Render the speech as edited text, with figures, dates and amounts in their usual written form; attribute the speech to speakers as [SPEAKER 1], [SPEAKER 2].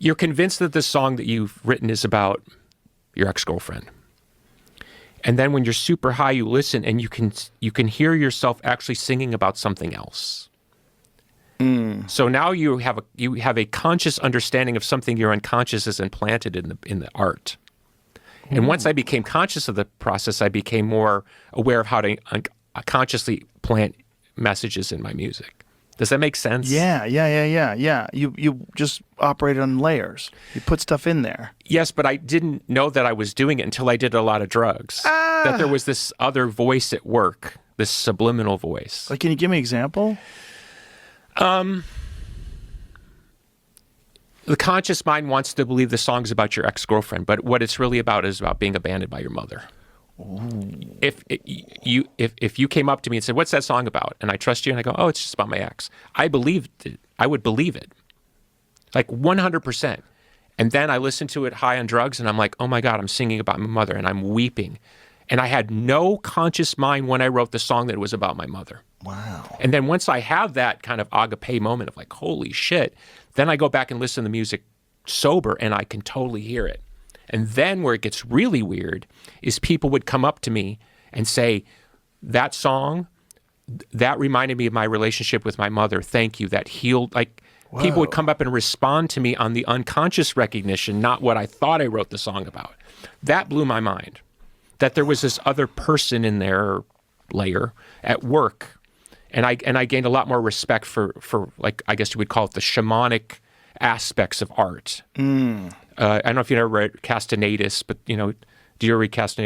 [SPEAKER 1] you're convinced that the song that you've written is about your ex-girlfriend. And then when you're super high, you listen and you can hear yourself actually singing about something else. So now you have a conscious understanding of something your unconscious is implanted in the art. And once I became conscious of the process, I became more aware of how to consciously plant messages in my music. Does that make sense?
[SPEAKER 2] Yeah. You just operated on layers. You put stuff in there.
[SPEAKER 1] Yes, but I didn't know that I was doing it until I did a lot of drugs. That there was this other voice at work, this subliminal voice.
[SPEAKER 2] Like, can you give me an example?
[SPEAKER 1] The conscious mind wants to believe the song's about your ex-girlfriend, but what it's really about is about being abandoned by your mother. Ooh. If you came up to me and said, "What's that song about?" and I trust you, and I go, "Oh, it's just about my ex," I believed it. I would believe it, like 100%. And then I listened to it high on drugs, and I'm like, "Oh my God, I'm singing about my mother," and I'm weeping. And I had no conscious mind when I wrote the song that it was about my mother.
[SPEAKER 2] Wow.
[SPEAKER 1] And then once I have that kind of agape moment of like, holy shit, then I go back and listen to the music sober and I can totally hear it. And then where it gets really weird is people would come up to me and say, that song, that reminded me of my relationship with my mother. Thank you. That healed, like, whoa. People would come up and respond to me on the unconscious recognition, not what I thought I wrote the song about. That blew my mind. That there was this other person in their layer at work. And I gained a lot more respect for like, I guess you would call it the shamanic aspects of art. I don't know if you ever read Castaneda's, but, do you ever read Castaneda's?